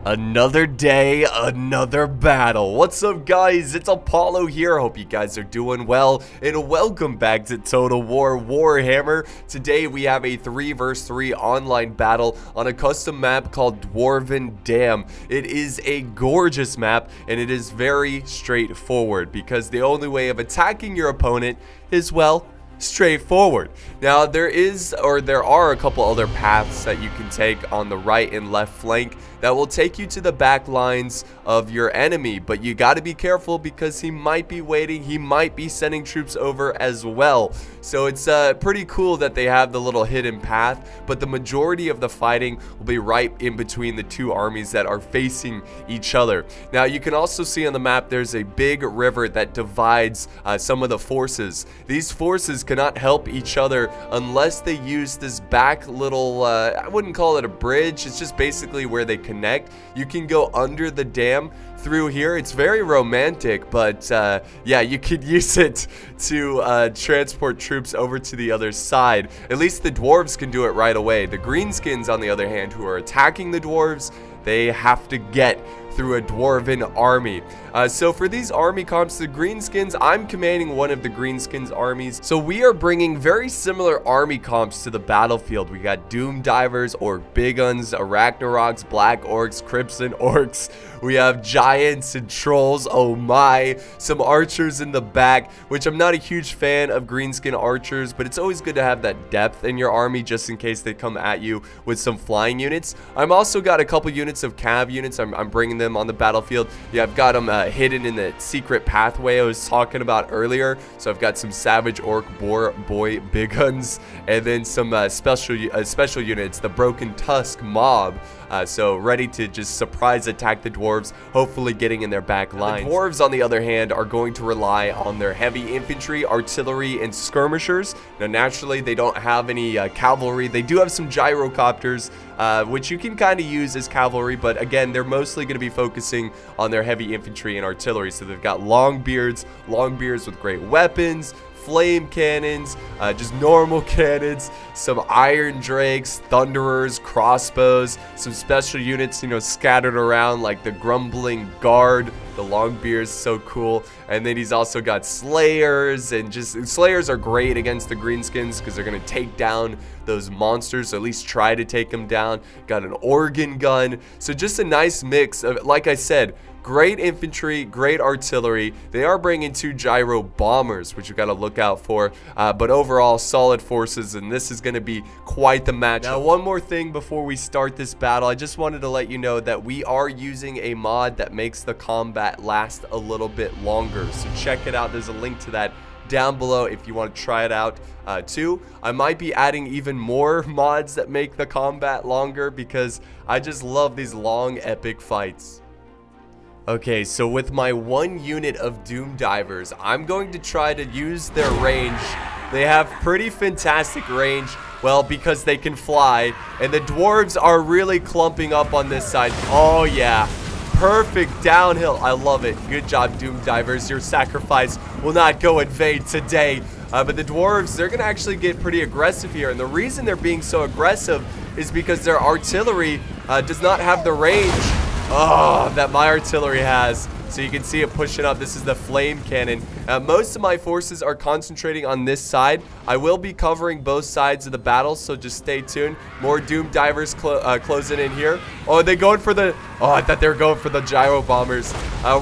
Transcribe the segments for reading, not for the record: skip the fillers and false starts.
Another day, another battle. What's up, guys? It's Apollo here. Hope you guys are doing well, and welcome back to Total War Warhammer. Today we have a 3 vs 3 online battle on a custom map called Dwarven Dam. It is a gorgeous map, and it is very straightforward because the only way of attacking your opponent is, well, straightforward. Now there are a couple other paths that you can take on the right and left flank that will take you to the back lines of your enemy, but you got to be careful because he might be waiting, he might be sending troops over as well. So it's pretty cool that they have the little hidden path, but the majority of the fighting will be right in between the two armies that are facing each other. Now you can also see on the map there's a big river that divides some of the forces. These forces cannot help each other unless they use this back little, I wouldn't call it a bridge, it's just basically where they connect. You can go under the dam through here. It's very romantic, but yeah, you could use it to transport troops over to the other side. At least the dwarves can do it right away. The greenskins, on the other hand, who are attacking the dwarves, they have to get through a dwarven army. So for these army comps, the greenskins, I'm commanding one of the greenskins armies. So we are bringing very similar army comps to the battlefield. We got doom divers, orc big guns, arachnaroks, black orcs, crimson orcs. We have giants and trolls, oh my. Some archers in the back, which I'm not a huge fan of greenskin archers, but it's always good to have that depth in your army just in case they come at you with some flying units. I'm also got a couple units of cav units. I'm bringing them on the battlefield. Yeah, I've got them hidden in the secret pathway I was talking about earlier. So I've got some savage orc boy big guns, and then some special units, the broken tusk mob. So ready to just surprise attack the dwarves, hopefully getting in their back lines. The dwarves, on the other hand, are going to rely on their heavy infantry, artillery, and skirmishers. Now, naturally, they don't have any cavalry. They do have some gyrocopters, which you can kind of use as cavalry, but again, they're mostly going to be focusing on their heavy infantry and artillery. So they've got long beards with great weapons, flame cannons, just normal cannons, some iron drakes, thunderers, crossbows, some special units, you know, scattered around like the grumbling guard. The long beard is so cool. And then he's also got slayers, and just slayers are great against the greenskins because they're going to take down those monsters, or at least try to take them down. Got an organ gun. So just a nice mix of, like I said, great infantry, great artillery. They are bringing 2 gyro bombers, which you got to look out for. But overall, solid forces, and this is going to be quite the match. Now, one more thing before we start this battle, I just wanted to let you know that we are using a mod that makes the combat last a little bit longer. So check it out. There's a link to that down below if you want to try it out too. I might be adding even more mods that make the combat longer because I just love these long, epic fights. Okay, so with my 1 unit of doom divers, I'm going to try to use their range. They have pretty fantastic range, well, because they can fly, and the dwarves are really clumping up on this side. Oh yeah, perfect downhill. I love it. Good job, doom divers. Your sacrifice will not go in vain today. But the dwarves, they're gonna actually get pretty aggressive here, and the reason they're being so aggressive is because their artillery does not have the range that my artillery has. So you can see it pushing up. This is the flame cannon. Most of my forces are concentrating on this side. I will be covering both sides of the battle, so just stay tuned. More doom divers closing in here. Oh, are they going for the... Oh, I thought they were going for the gyro bombers.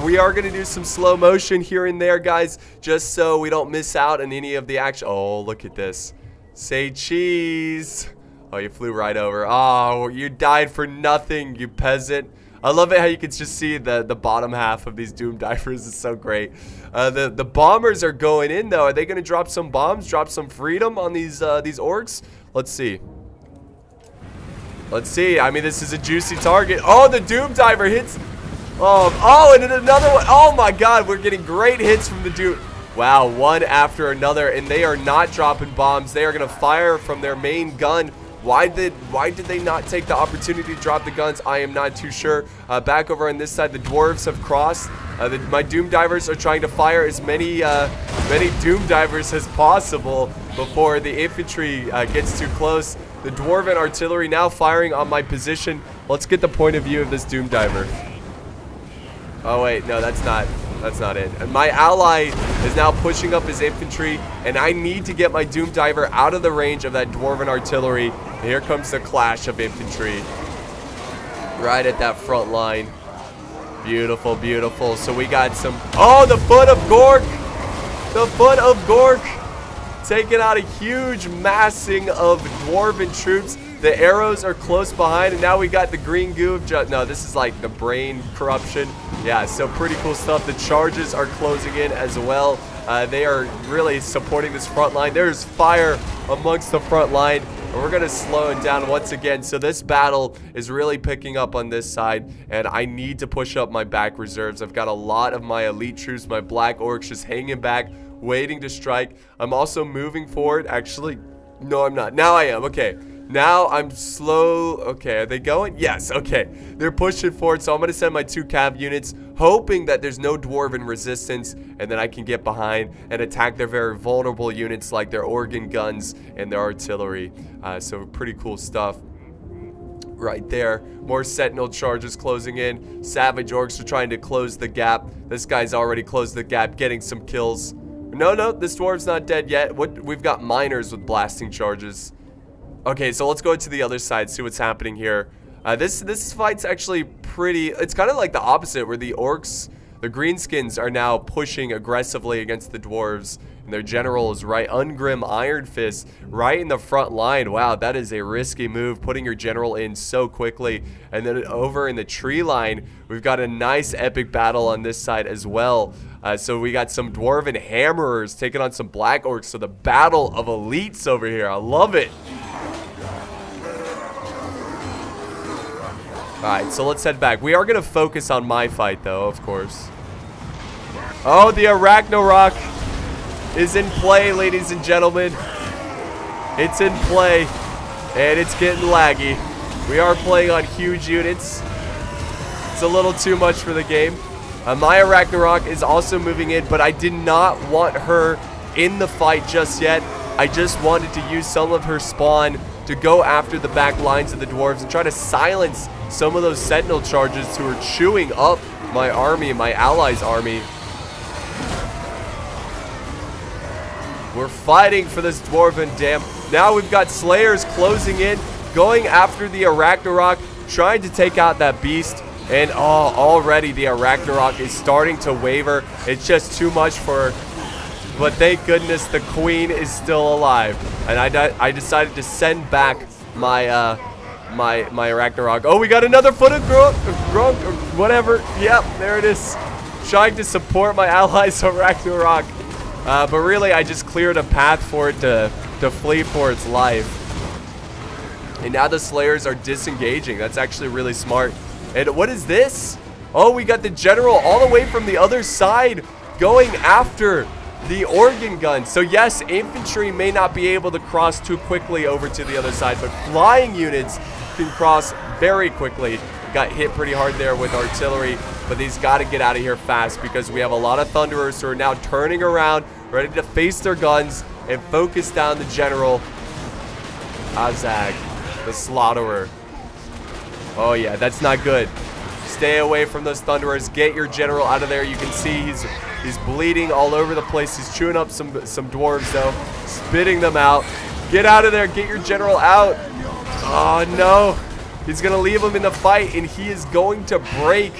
We are going to do some slow motion here and there, guys, just so we don't miss out on any of the action. Oh, look at this. Say cheese. Oh, you flew right over. Oh, you died for nothing, you peasant. I love it how you can just see the bottom half of these doom divers. Is so great. The bombers are going in though. Are they going to drop some bombs, drop some freedom on these orcs? Let's see. Let's see. I mean, this is a juicy target. Oh, the doom diver hits. Oh, and then another one. Oh my God, we're getting great hits from the doom. Wow, one after another, and they are not dropping bombs. They are going to fire from their main gun. Why did they not take the opportunity to drop the guns? I am not too sure. Back over on this side, the dwarves have crossed. My doom divers are trying to fire as many doom divers as possible before the infantry gets too close. The Dwarven artillery now firing on my position. Let's get the point of view of this Doom Diver. Oh wait, no, that's not it. And my ally is now pushing up his infantry, and I need to get my Doom Diver out of the range of that Dwarven artillery. And here comes the clash of infantry. Right at that front line. Beautiful, beautiful. So we got some... Oh, the Foot of Gork! The Foot of Gork! Taking out a huge massing of Dwarven troops. The arrows are close behind, and now we got the green goo. No, this is like the brain corruption. Yeah, so pretty cool stuff. The charges are closing in as well. They are really supporting this front line. There's fire amongst the front line, and we're going to slow it down once again. So this battle is really picking up on this side, and I need to push up my back reserves. I've got a lot of my elite troops, my black orcs just hanging back, waiting to strike. I'm also moving forward. Actually, no, I'm not. Now I am. Okay. Now I'm slow. Okay, are they going? Yes, okay. They're pushing forward, so I'm going to send my 2 cav units, hoping that there's no Dwarven resistance, and then I can get behind and attack their very vulnerable units like their organ guns and their artillery. So pretty cool stuff right there. More sentinel charges closing in. Savage orcs are trying to close the gap. This guy's already closed the gap, getting some kills. No, this dwarf's not dead yet. We've got miners with blasting charges. Okay, so let's go to the other side, see what's happening here. This fight's actually pretty... It's kind of like the opposite, where the orcs, the greenskins, are now pushing aggressively against the dwarves. And their general is right, Ungrim Iron Fist, right in the front line. Wow, that is a risky move, putting your general in so quickly. And then over in the tree line, we've got a nice epic battle on this side as well. So we got some Dwarven Hammerers taking on some Black Orcs. So the battle of elites over here. I love it. Alright, so let's head back. We are going to focus on my fight, though, of course. Oh, the Ragnarok is in play, ladies and gentlemen. It's in play, and it's getting laggy. We are playing on huge units. It's a little too much for the game. Maya Ragnarok is also moving in, but I did not want her in the fight just yet. I just wanted to use some of her spawn to go after the back lines of the dwarves and try to silence some of those sentinel charges who are chewing up my army, my allies' army. We're fighting for this Dwarven Dam. Now we've got Slayers closing in, going after the Ragnarok, trying to take out that beast. And oh, already the Ragnarok is starting to waver. It's just too much for her. But thank goodness the queen is still alive. And I decided to send back my my Ragnarok. Oh, we got another Foot of Grunk or whatever. Yep, there it is. Trying to support my allies of Ragnarok. But really, I just cleared a path for it to flee for its life. And now the Slayers are disengaging. That's actually really smart. And what is this? Oh, we got the general all the way from the other side going after the organ gun. So yes, infantry may not be able to cross too quickly over to the other side, but flying units can cross very quickly. Got hit pretty hard there with artillery, but these got to get out of here fast because we have a lot of Thunderers who are now turning around, ready to face their guns and focus down the general Azag, the Slaughterer. Oh yeah, that's not good. Stay away from those Thunderers. Get your general out of there. You can see he's bleeding all over the place. He's chewing up some dwarves though, spitting them out. Get out of there. Get your general out. Oh no. He's going to leave him in the fight, and he is going to break.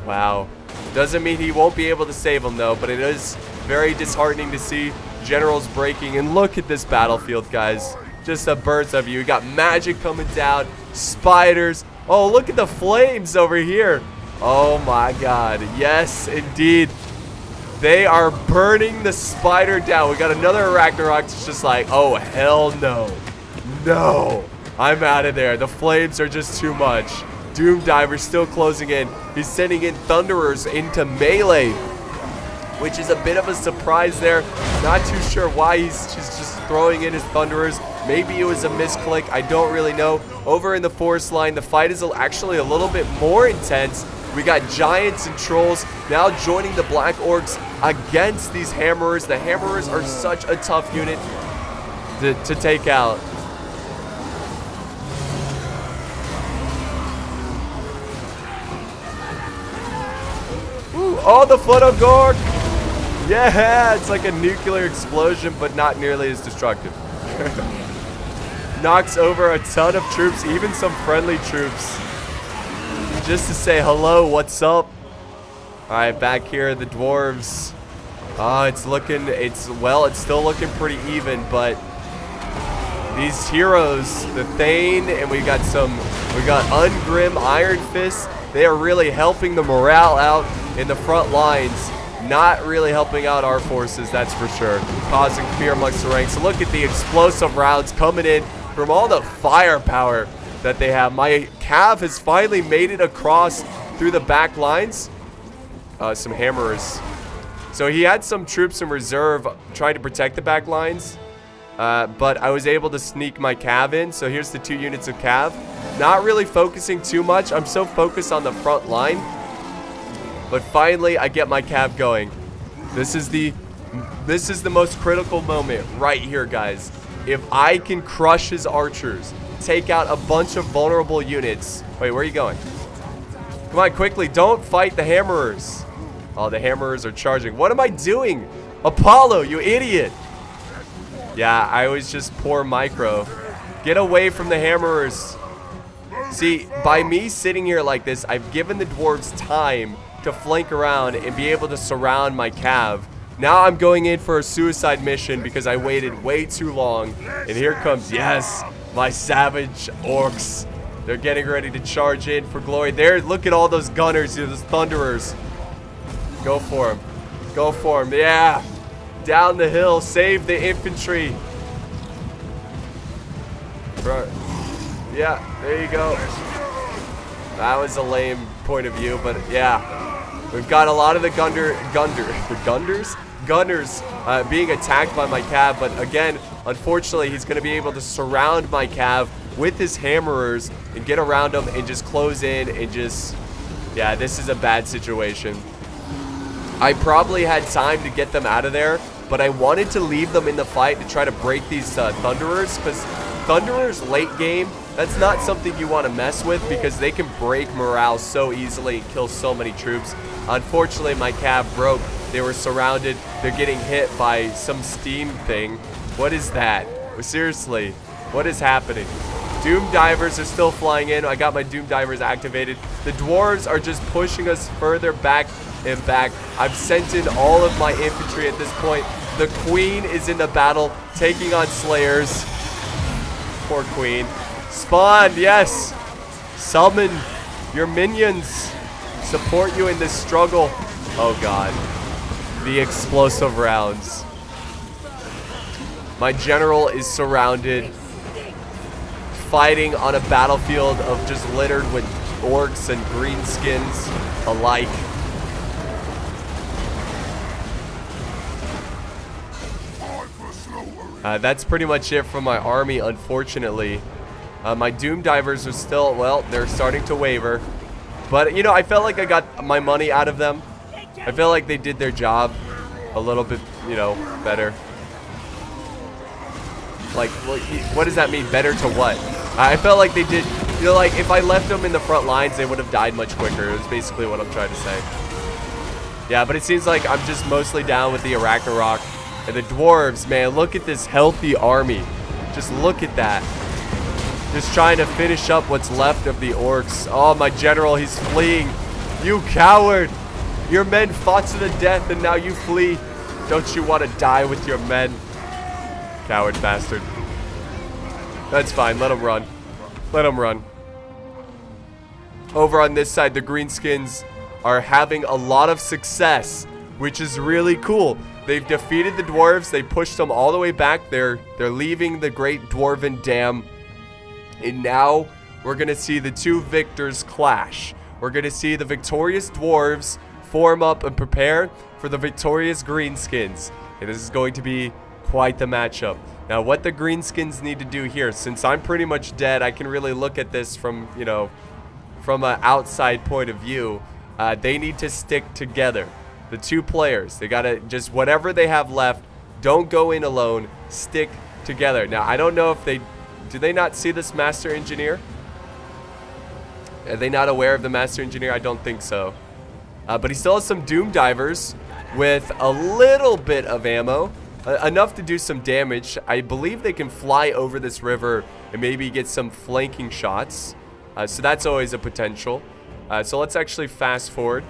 Wow. Doesn't mean he won't be able to save him, though, but it is very disheartening to see generals breaking. And look at this battlefield, guys. Just a bird's eye view. We got magic coming down, spiders. Oh, look at the flames over here. Oh, my God. Yes, indeed. They are burning the spider down. We got another Ragnarok. It's just like, oh, hell no. No. I'm out of there. The flames are just too much. Doom Diver's still closing in. He's sending in Thunderers into melee, which is a bit of a surprise there. Not too sure why he's just throwing in his Thunderers. Maybe it was a misclick. I don't really know. Over in the forest line, the fight is actually a little bit more intense. We got giants and trolls now joining the Black Orcs against these Hammerers. The Hammerers are such a tough unit to take out. Oh, the foot of Gork. Yeah, it's like a nuclear explosion, but not nearly as destructive. Knocks over a ton of troops, even some friendly troops. Just to say hello, what's up? Alright, back here, the dwarves. It's still looking pretty even, but these heroes, the Thane, and we got Ungrim, Iron Fist, they are really helping the morale out in the front lines. Not really helping out our forces, that's for sure. Causing fear amongst the ranks. So look at the explosive rounds coming in from all the firepower that they have. My Cav has finally made it across through the back lines. Some hammerers. So he had some troops in reserve trying to protect the back lines. But I was able to sneak my Cav in. So here's the 2 units of Cav. Not really focusing too much. I'm so focused on the front line. But finally, I get my Cav going. This is the most critical moment right here, guys. If I can crush his archers, take out a bunch of vulnerable units. Wait, where are you going? Come on, quickly. Don't fight the hammerers. Oh, the hammerers are charging. What am I doing? Apollo, you idiot. Yeah, I was just poor micro. Get away from the hammerers. See, by me sitting here like this, I've given the dwarves time to flank around and be able to surround my Cav. Now I'm going in for a suicide mission because I waited way too long. And here comes, yes, my savage orcs. They're getting ready to charge in for glory. There, look at all those gunners, those thunderers. Go for them. Go for them. Yeah. Down the hill. Save the infantry. Yeah, there you go. That was a lame point of view, but yeah. We've got a lot of the gunners being attacked by my Cav, but again, unfortunately, he's going to be able to surround my Cav with his hammerers and get around them and just close in and just, yeah, this is a bad situation. I probably had time to get them out of there, but I wanted to leave them in the fight to try to break these Thunderers, because Thunderers late game, that's not something you want to mess with because they can break morale so easily and kill so many troops. Unfortunately, my Cav broke. They were surrounded. They're getting hit by some steam thing. What is that? Seriously, what is happening? Doom Divers are still flying in. I got my Doom Divers activated. The Dwarves are just pushing us further back and back. I've sent in all of my infantry at this point. The Queen is in the battle, taking on Slayers. Poor Queen. Spawn, yes. Summon your minions. Support you in this struggle. Oh god. The explosive rounds. My general is surrounded, fighting on a battlefield of just littered with orcs and greenskins alike. That's pretty much it for my army, unfortunately. My Doom Divers are still, well, they're starting to waver. But, you know, I felt like I got my money out of them. I feel like they did their job a little bit, you know, better. Like, what does that mean? Better to what? I felt like they did, you know, like, if I left them in the front lines, they would have died much quicker. It was basically what I'm trying to say. Yeah, but it seems like I'm just mostly down with the Ragnarok. And the dwarves, man, look at this healthy army. Just look at that. Just trying to finish up what's left of the orcs. Oh, my general, he's fleeing. You coward. Your men fought to the death and now you flee. Don't you want to die with your men? Coward bastard. That's fine. Let him run. Let him run. Over on this side, the greenskins are having a lot of success, which is really cool. They've defeated the dwarves. They pushed them all the way back. They're leaving the great Dwarven Dam. And now we're going to see the two victors clash. We're going to see the victorious dwarves form up and prepare for the victorious greenskins. And this is going to be quite the matchup. Now, what the greenskins need to do here, since I'm pretty much dead, I can really look at this from, you know, from an outside point of view. They need to stick together. The two players, they gotta just, whatever they have left, don't go in alone, stick together. Now, I don't know if they, do they not see this master engineer? Are they not aware of the master engineer? I don't think so. But he still has some Doom Divers with a little bit of ammo. Enough to do some damage. I believe they can fly over this river and maybe get some flanking shots. So that's always a potential. So let's actually fast forward.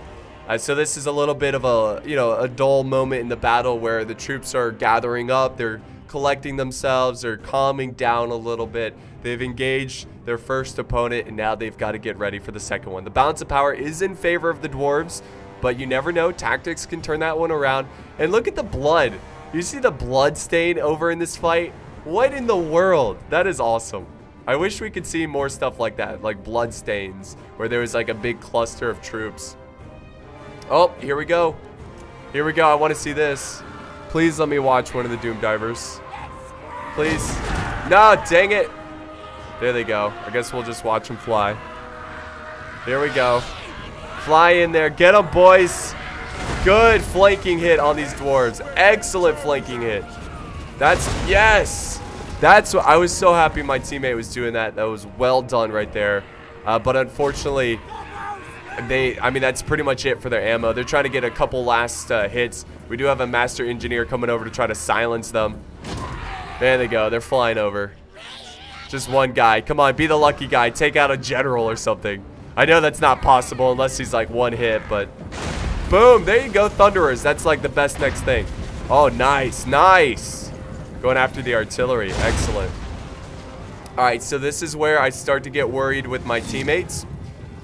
So this is a little bit of a, a dull moment in the battle where the troops are gathering up. They're collecting themselves. They're calming down a little bit. They've engaged their first opponent, and now they've got to get ready for the second one. The balance of power is in favor of the dwarves, but you never know. Tactics can turn that one around. And look at the blood. You see the blood stain over in this fight? What in the world? That is awesome. I wish we could see more stuff like that, like blood stains, where there was like a big cluster of troops. Oh, here we go. Here we go. I want to see this. Please let me watch one of the Doom Divers. Please. No, dang it. There they go. I guess we'll just watch them fly. Here we go. Fly in there. Get them, boys. Good flanking hit on these dwarves. Excellent flanking hit. Yes. That's what I was so happy my teammate was doing that. That was well done right there. But unfortunately, that's pretty much it for their ammo. They're trying to get a couple last hits. We do have a master engineer coming over to try to silence them. There they go. They're flying over. Just one guy. Come on, be the lucky guy. Take out a general or something. I know that's not possible unless he's like one hit, but boom. There you go, Thunderers. That's like the best next thing. Oh, nice. Nice. Going after the artillery. Excellent. All right, so this is where I start to get worried with my teammates.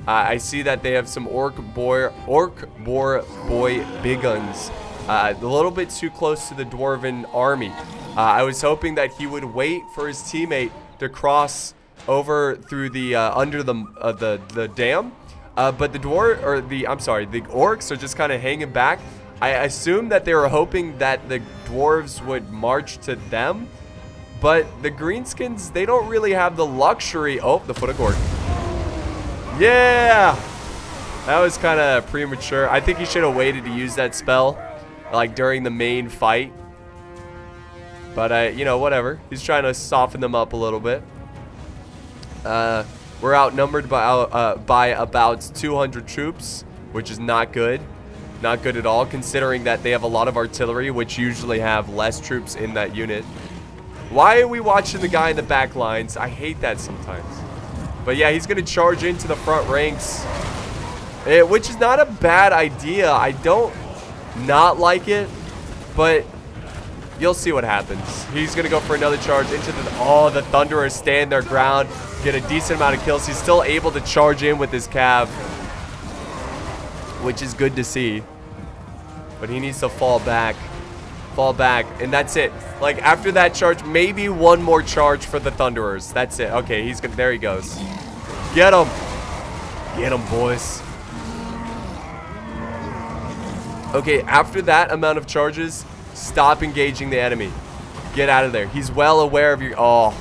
I see that they have some orc boar boy big guns. A little bit too close to the dwarven army. I was hoping that he would wait for his teammate to cross over through the under the dam. But the orcs are just kind of hanging back. I assume that they were hoping that the dwarves would march to them. But the greenskins, they don't really have the luxury. Oh, the foot of Gork. Yeah! That was kind of premature. I think he should have waited to use that spell, like, during the main fight. But, whatever. He's trying to soften them up a little bit. We're outnumbered by about 200 troops, which is not good. Not good at all, considering that they have a lot of artillery, which usually have less troops in that unit. Why are we watching the guy in the back lines? I hate that sometimes. But yeah, he's going to charge into the front ranks, which is not a bad idea. I don't not like it, but you'll see what happens. He's going to go for another charge into the Thunderers stand their ground, get a decent amount of kills. He's still able to charge in with his cav, which is good to see. But he needs to fall back, and that's it. Like, after that charge, maybe one more charge for the Thunderers. That's it. Okay, he's gonna, there he goes. Get him. Get him, boys. Okay, after that amount of charges, stop engaging the enemy. Get out of there. He's well aware of your, oh,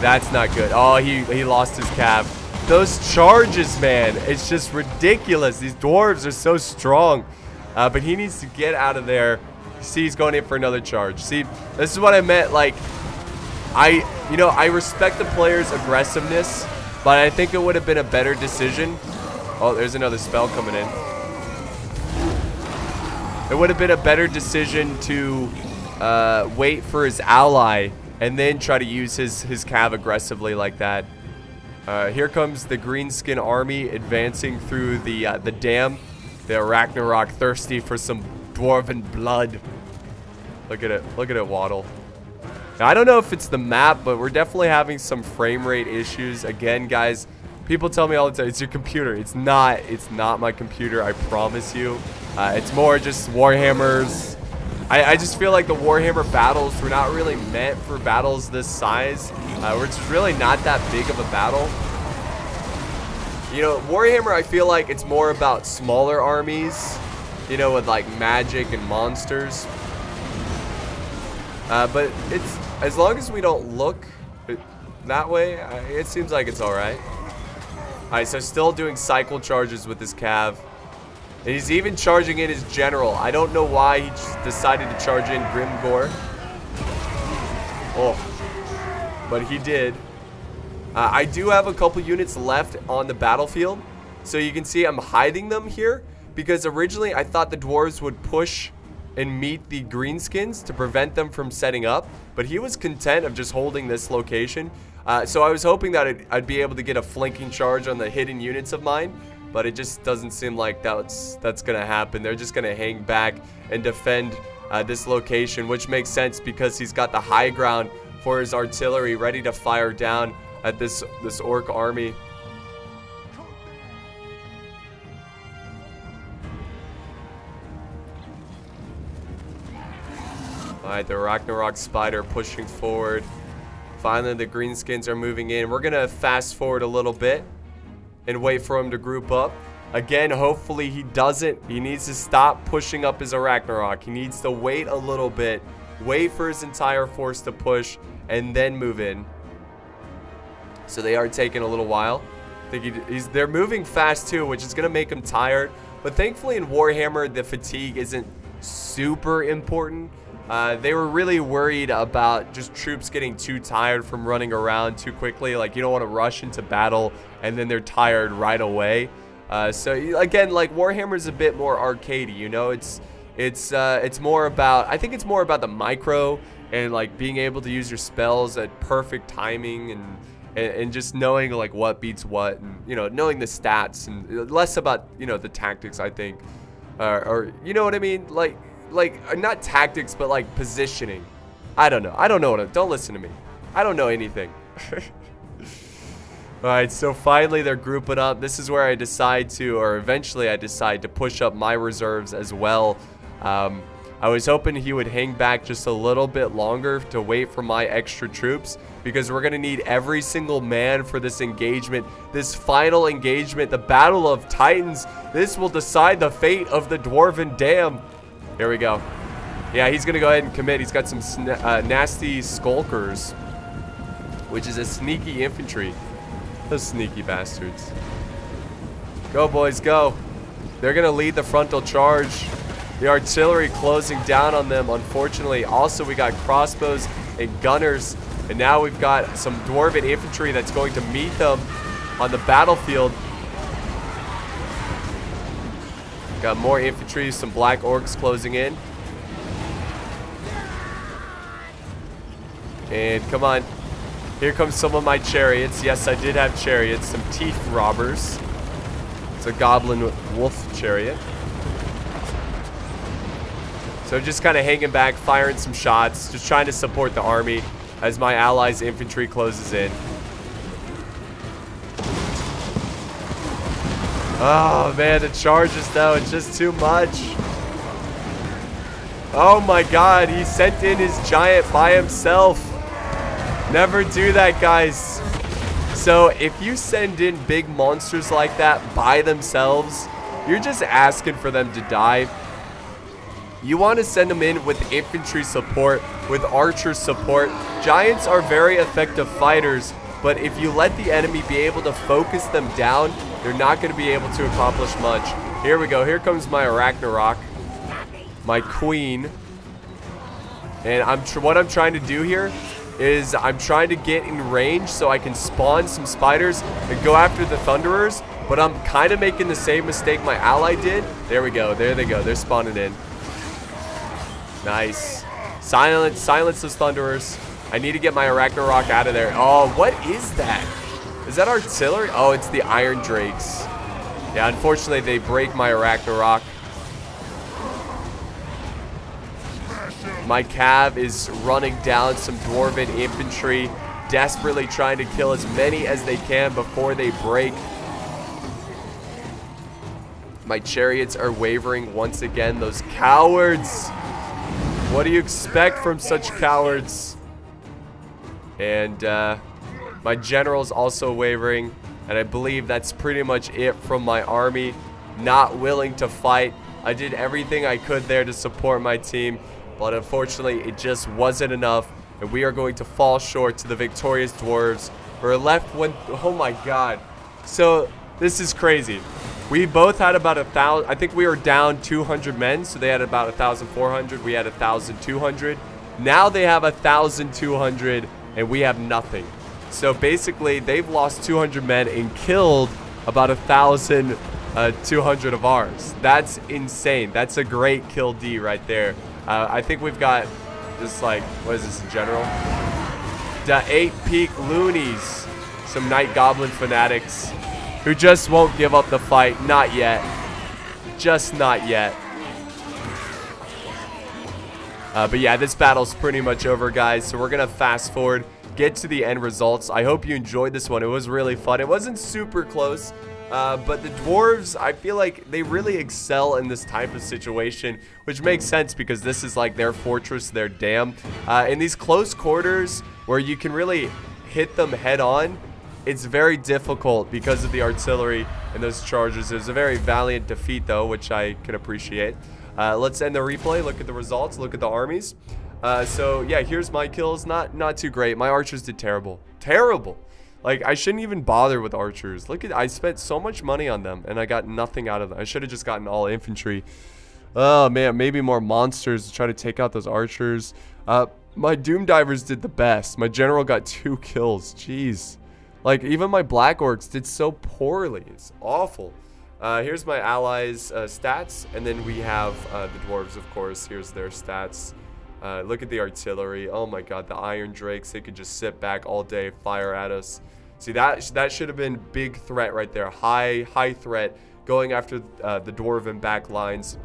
that's not good. Oh, he lost his cav. Those charges, man, it's just ridiculous. These dwarves are so strong. But he needs to get out of there. See, he's going in for another charge. See, this is what I meant. Like, I respect the player's aggressiveness, but I think it would have been a better decision. Oh, there's another spell coming in. It would have been a better decision to wait for his ally and then try to use his cav aggressively like that. Here comes the Greenskin army advancing through the dam. They're Ragnarok, thirsty for some dwarven blood. Look at it. Look at it waddle. Now, I don't know if it's the map, but we're definitely having some frame rate issues. Again, guys, people tell me all the time, it's your computer. It's not. It's not my computer, I promise you. It's more just Warhammers. I just feel like the Warhammer battles were not really meant for battles this size. Where it's really not that big of a battle. You know, Warhammer, I feel like it's more about smaller armies, you know, with like magic and monsters. But it's, as long as we don't look that way, it seems like it's alright. Alright, so still doing cycle charges with his cav. And he's even charging in his general. I don't know why he just decided to charge in Grimgore. Oh, but he did. I do have a couple units left on the battlefield, so you can see I'm hiding them here because originally I thought the dwarves would push and meet the greenskins to prevent them from setting up, but he was content of just holding this location. So I was hoping that I'd be able to get a flanking charge on the hidden units of mine, but it just doesn't seem like that's gonna happen. They're just gonna hang back and defend this location, which makes sense because he's got the high ground for his artillery ready to fire down at this orc army. Alright, the Ragnarok Spider pushing forward. Finally, the greenskins are moving in. We're gonna fast forward a little bit and wait for him to group up. Again, hopefully he doesn't. He needs to stop pushing up his Ragnarok. He needs to wait a little bit, wait for his entire force to push, and then move in. So they are taking a little while. I think they're moving fast too, which is gonna make him tired. But thankfully in Warhammer, the fatigue isn't super important. They were really worried about just troops getting too tired from running around too quickly. Like, you don't want to rush into battle and then they're tired right away. So again, like, Warhammer's a bit more arcadey, you know. It's more about, I think it's more about the micro and like being able to use your spells at perfect timing and just knowing like what beats what, and you know, knowing the stats, and less about, you know, the tactics, I think, or you know what I mean, like not tactics, but like positioning. I don't know don't listen to me. I don't know anything. Alright, so finally they're grouping up. This is where I decide to, or eventually I decide to push up my reserves as well. I was hoping he would hang back just a little bit longer to wait for my extra troops, because we're going to need every single man for this engagement, this final engagement, the Battle of Titans. This will decide the fate of the Dwarven Dam. Here we go. Yeah, he's going to go ahead and commit. He's got some nasty skulkers, which is a sneaky infantry. Those sneaky bastards. Go, boys, go. They're going to lead the frontal charge. The artillery closing down on them, unfortunately. Also, we got crossbows and gunners. And now we've got some Dwarven infantry that's going to meet them on the battlefield. Got more infantry, some black orcs closing in. And come on. Here comes some of my chariots. Yes, I did have chariots. Some teeth robbers. It's a goblin wolf chariot. So just kind of hanging back, firing some shots, just trying to support the army as my allies' infantry closes in. Oh man, the charges though, it's just too much. Oh my god, he sent in his giant by himself. Never do that, guys. So if you send in big monsters like that by themselves, you're just asking for them to die. You want to send them in with infantry support, with archer support. Giants are very effective fighters, but if you let the enemy be able to focus them down, they're not going to be able to accomplish much. Here we go. Here comes my Ragnarok, my queen. And what I'm trying to do here is I'm trying to get in range so I can spawn some spiders and go after the thunderers, but I'm kind of making the same mistake my ally did. There we go. There they go. They're spawning in. Nice. Silence those thunderers. I need to get my Ragnarok out of there. Oh, what is that? Is that artillery? Oh, it's the Iron Drakes. Yeah, unfortunately, they break my Ragnarok. My cav is running down some Dwarven infantry, desperately trying to kill as many as they can before they break. My chariots are wavering once again. Those cowards. What do you expect from such cowards? And my general's also wavering. And I believe that's pretty much it from my army. Not willing to fight. I did everything I could there to support my team. But unfortunately, it just wasn't enough. And we are going to fall short to the victorious dwarves. We're left when... Oh my god. So, this is crazy. We both had about 1,000. I think we were down 200 men, so they had about 1,400. We had 1,200. Now they have 1,200, and we have nothing. So basically, they've lost 200 men and killed about 1,000 200 of ours. That's insane. That's a great kill D right there. I think we've got just like, what is this in general? The 8 peak loonies. Some Night Goblin fanatics who just won't give up the fight. Not yet. Just not yet. But yeah, this battle's pretty much over, guys. So we're going to fast forward, get to the end results. I hope you enjoyed this one. It was really fun. It wasn't super close. But the dwarves, I feel like they really excel in this type of situation, which makes sense because this is like their fortress, their dam. In these close quarters where you can really hit them head on, it's very difficult because of the artillery and those charges. It was a very valiant defeat, though, which I can appreciate. Let's end the replay. Look at the results. Look at the armies. So, yeah, here's my kills. Not too great. My archers did terrible. Terrible. Like, I shouldn't even bother with archers. Look at, I spent so much money on them, and I got nothing out of them. I should have just gotten all infantry. Oh, man, maybe more monsters to try to take out those archers. My Doom Divers did the best. My general got 2 kills. Jeez. Like, even my Black Orcs did so poorly. It's awful. Here's my allies' stats, and then we have the dwarves, of course. Here's their stats. Look at the artillery. Oh my god, the Iron Drakes. They could just sit back all day, fire at us. See, that should have been big threat right there. High threat, going after the Dwarven back lines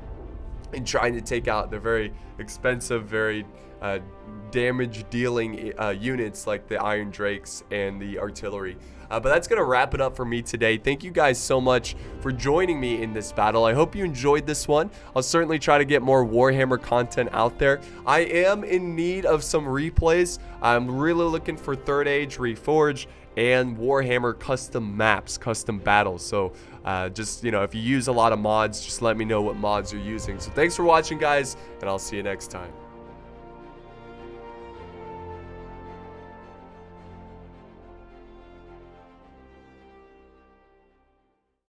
and trying to take out the very expensive, very damage-dealing units like the Iron Drakes and the artillery. But that's going to wrap it up for me today. Thank you guys so much for joining me in this battle. I hope you enjoyed this one. I'll certainly try to get more Warhammer content out there. I am in need of some replays. I'm really looking for Third Age Reforged and Warhammer custom maps, custom battles. So just, you know, if you use a lot of mods, just let me know what mods you're using. So thanks for watching, guys, and I'll see you next time.